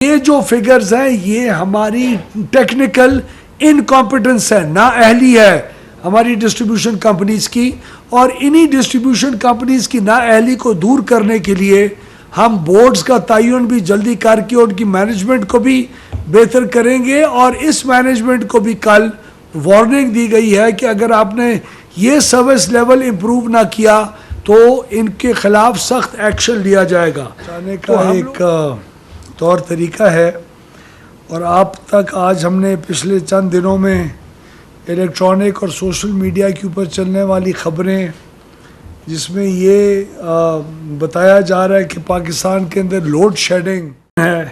یہ جو فگرز ہیں یہ ہماری ٹیکنیکل انکمپیٹنس ہے، نااہلی ہے ہماری ڈسٹریبیوشن کمپنیز کی، اور انہی ڈسٹریبیوشن کمپنیز کی نااہلی کو دور کرنے کے لیے ہم بورڈز کا تعین بھی جلدی کر کے ان کی مینجمنٹ کو بھی بہتر کریں گے، اور اس مینجمنٹ کو بھی کل وارننگ دی گئی ہے کہ اگر آپ نے یہ سروس لیول امپروو نہ کیا تو ان کے خلاف سخت ایکشن لیا جائے گا۔ جانے کا ایک طور طریقہ ہے، اور آپ تک آج ہم نے پچھلے چند دنوں میں الیکٹرانک اور سوشل میڈیا کے اوپر چلنے والی خبریں، جس میں یہ بتایا جا رہا ہے کہ پاکستان کے اندر لوڈ شیڈنگ ہے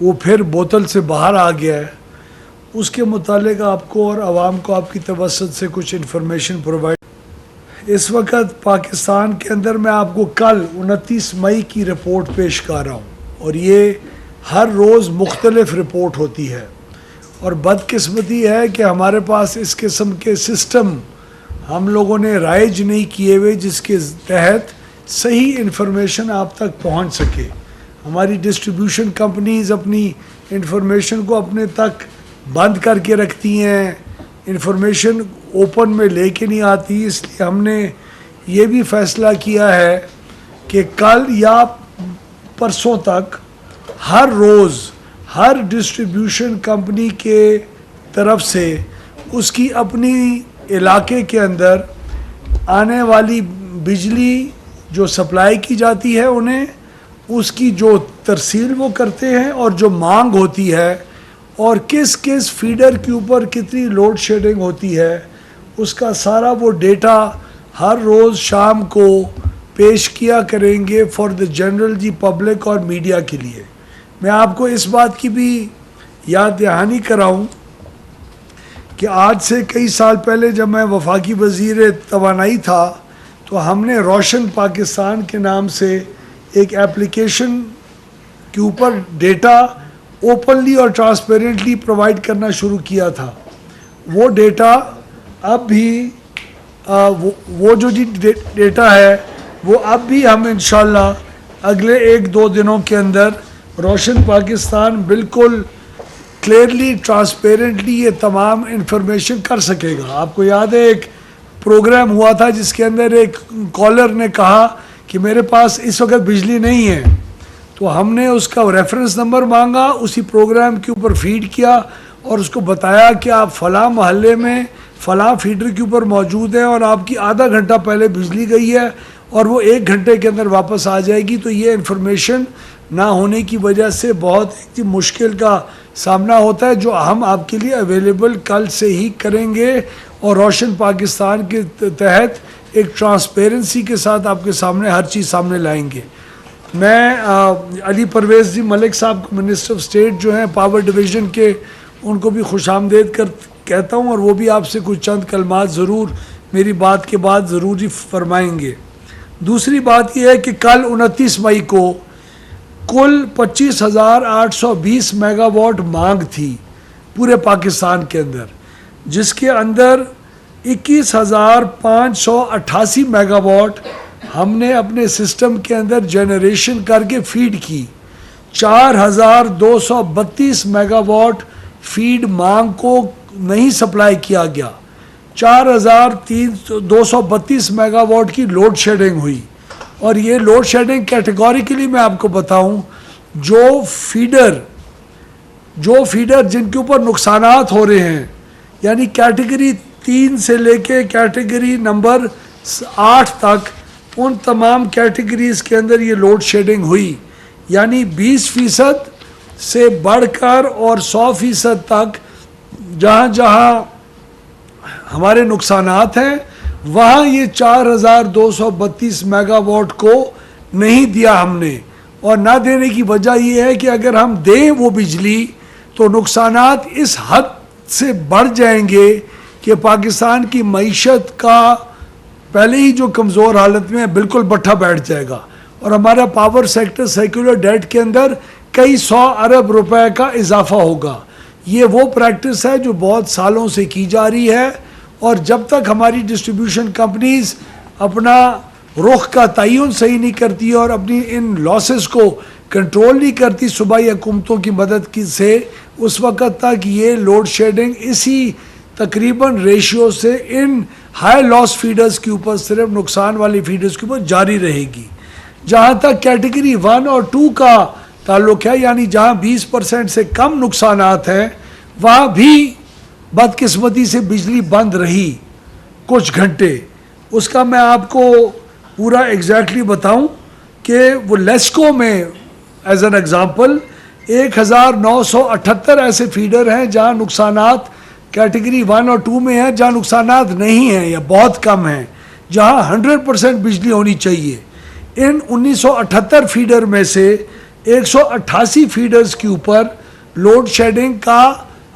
وہ پھر بوتل سے باہر آ گیا ہے، اس کے متعلق آپ کو اور عوام کو آپ کی توسط سے کچھ انفارمیشن پرووائڈ۔ اس وقت پاکستان کے اندر میں آپ کو کل 29 مئی کی رپورٹ پیش کر رہا ہوں، اور یہ ہر روز مختلف رپورٹ ہوتی ہے، اور بدقسمتی ہے کہ ہمارے پاس اس قسم کے سسٹم ہم لوگوں نے رائج نہیں کیے ہوئے جس کے تحت صحیح انفارمیشن آپ تک پہنچ سکے۔ ہماری ڈسٹریبیوشن کمپنیز اپنی انفارمیشن کو اپنے تک بند کر کے رکھتی ہیں، انفارمیشن اوپن میں لے کے نہیں آتی، اس لیے ہم نے یہ بھی فیصلہ کیا ہے کہ کل یا پرسوں تک ہر روز ہر ڈسٹریبیوشن کمپنی کے طرف سے اس کی اپنی علاقے کے اندر آنے والی بجلی جو سپلائی کی جاتی ہے انہیں، اس کی جو ترسیل وہ کرتے ہیں اور جو مانگ ہوتی ہے، اور کس کس فیڈر کے اوپر کتنی لوڈ شیڈنگ ہوتی ہے، اس کا سارا وہ ڈیٹا ہر روز شام کو پیش کیا کریں گے فار دا جنرل پبلک اور میڈیا کے لیے۔ میں آپ کو اس بات کی بھی یاد دہانی کراؤں کہ آج سے کئی سال پہلے جب میں وفاقی وزیر توانائی تھا تو ہم نے روشن پاکستان کے نام سے ایک ایپلیکیشن کے اوپر ڈیٹا اوپنلی اور ٹرانسپیرنٹلی پرووائڈ کرنا شروع کیا تھا۔ وہ ڈیٹا اب بھی وہ جو ڈیٹا ہے وہ اب بھی ہم انشاءاللہ اگلے 1-2 دنوں کے اندر روشن پاکستان بالکل کلیئرلی ٹرانسپیرنٹلی یہ تمام انفارمیشن کر سکے گا۔ آپ کو یاد ہے ایک پروگرام ہوا تھا جس کے اندر ایک کالر نے کہا کہ میرے پاس اس وقت بجلی نہیں ہے، تو ہم نے اس کا ریفرنس نمبر مانگا، اسی پروگرام کے اوپر فیڈ کیا اور اس کو بتایا کہ آپ فلاں محلے میں فلاں فیڈر کے اوپر موجود ہیں اور آپ کی آدھا گھنٹہ پہلے بجلی گئی ہے اور وہ 1 گھنٹے کے اندر واپس آ جائے گی۔ تو یہ انفارمیشن نہ ہونے کی وجہ سے بہت ایک مشکل کا سامنا ہوتا ہے، جو ہم آپ کے لیے اویلیبل کل سے ہی کریں گے، اور روشن پاکستان کے تحت ایک ٹرانسپیرنسی کے ساتھ آپ کے سامنے ہر چیز سامنے لائیں گے۔ میں علی پرویز جی ملک صاحب کو منسٹر آف اسٹیٹ جو ہیں پاور ڈویژن کے، ان کو بھی خوش آمدید کہتا ہوں، اور وہ بھی آپ سے کچھ چند کلمات ضرور میری بات کے بعد ضرور ہی فرمائیں گے۔ دوسری بات یہ ہے کہ کل 29 مئی کو کل 25,820 میگا واٹ مانگ تھی پورے پاکستان کے اندر، جس کے اندر 21,588 میگا واٹ ہم نے اپنے سسٹم کے اندر جنریشن کر کے فیڈ کی، 4,232 میگا واٹ فیڈ مانگ کو نہیں سپلائی کیا گیا، 4,232 میگا واٹ کی لوڈ شیڈنگ ہوئی۔ اور یہ لوڈ شیڈنگ کیٹیگوریکلی میں آپ کو بتاؤں، جو فیڈر جن کے اوپر نقصانات ہو رہے ہیں، یعنی کیٹیگری 3 سے لے کے کیٹیگری نمبر 8 تک، ان تمام کیٹیگریز کے اندر یہ لوڈ شیڈنگ ہوئی، یعنی 20% سے بڑھ کر اور 100% تک جہاں جہاں ہمارے نقصانات ہیں وہاں یہ 4,232 میگا واٹ کو نہیں دیا ہم نے، اور نہ دینے کی وجہ یہ ہے کہ اگر ہم دیں وہ بجلی تو نقصانات اس حد سے بڑھ جائیں گے کہ پاکستان کی معیشت کا پہلے ہی جو کمزور حالت میں بالکل بٹھا بیٹھ جائے گا، اور ہمارا پاور سیکٹر سیکولر ڈیٹ کے اندر کئی 100 ارب روپے کا اضافہ ہوگا۔ یہ وہ پریکٹس ہے جو بہت سالوں سے کی جا رہی ہے، اور جب تک ہماری ڈسٹریبیوشن کمپنیز اپنا رخ کا تعین صحیح نہیں کرتی اور اپنی ان لاسز کو کنٹرول نہیں کرتی صوبائی حکومتوں کی مدد کی سے، اس وقت تک یہ لوڈ شیڈنگ اسی تقریباً ریشیو سے ان ہائی لاس فیڈرز کے اوپر، صرف نقصان والی فیڈرز کے اوپر جاری رہے گی۔ جہاں تک کیٹیگری 1 اور 2 کا تعلق ہے، یعنی جہاں 20% سے کم نقصانات ہیں، وہاں بھی بدقسمتی سے بجلی بند رہی کچھ گھنٹے۔ اس کا میں آپ کو پورا ایگزیکٹلی بتاؤں کہ وہ لیسکو میں ایز این ایگزامپل 1978 ایسے فیڈر ہیں جہاں نقصانات کیٹیگری 1 اور 2 میں ہیں، جہاں نقصانات نہیں ہیں یا بہت کم ہیں، جہاں 100% بجلی ہونی چاہیے۔ ان 1978 فیڈر میں سے 188 فیڈرز کے اوپر لوڈ شیڈنگ کا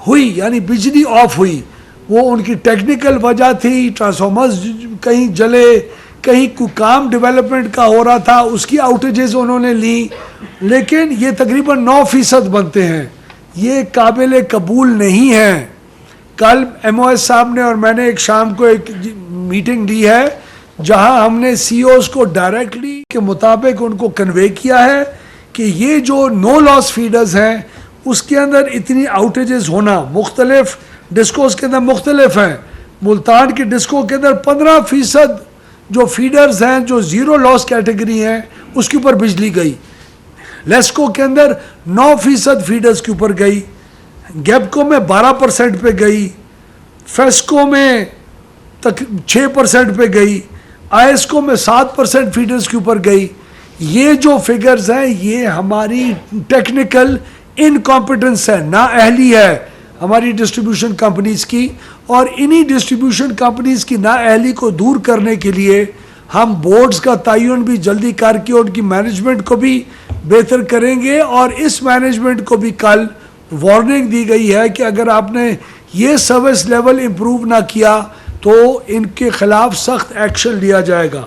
ہوئی، یعنی بجلی آف ہوئی۔ وہ ان کی ٹیکنیکل وجہ تھی، ٹرانسفارمرز کہیں جلے، کہیں کوئی کام ڈیولپمنٹ کا ہو رہا تھا، اس کی آؤٹیجز انہوں نے لی، لیکن یہ تقریباً 9% بنتے ہیں۔ یہ قابل قبول نہیں ہے۔ کل ایم او ایس صاحب نے اور میں نے ایک شام کو ایک میٹنگ لی ہے جہاں ہم نے سی اوز کو ڈائریکٹلی کے مطابق ان کو کنوے کیا ہے کہ یہ جو نو لاس فیڈرز ہیں اس کے اندر اتنی آؤٹیجز ہونا، مختلف ڈسکوز کے اندر مختلف ہیں۔ ملتان کی ڈسکو کے اندر 15% جو فیڈرز ہیں جو 0 لاس کیٹیگری ہیں اس کے اوپر بجلی گئی۔ لیسکو کے اندر 9% فیڈرز کے اوپر گئی، گیپکو میں 12% پہ گئی، فیسکو میں 6% پہ گئی، آئی ایس کو میں 7% فیڈرز کے اوپر گئی۔ یہ جو فگرز ہیں یہ ہماری ٹیکنیکل انکمپیٹنس ہے، نااہلی ہے ہماری ڈسٹریبیوشن کمپنیز کی، اور انہی ڈسٹریبیوشن کمپنیز کی نااہلی کو دور کرنے کے لیے ہم بورڈز کا تعین بھی جلدی کر کے ان کی مینجمنٹ کو بھی بہتر کریں گے، اور اس مینجمنٹ کو بھی کل وارننگ دی گئی ہے کہ اگر آپ نے یہ سروس لیول امپروو نہ کیا تو ان کے خلاف سخت ایکشن لیا جائے گا۔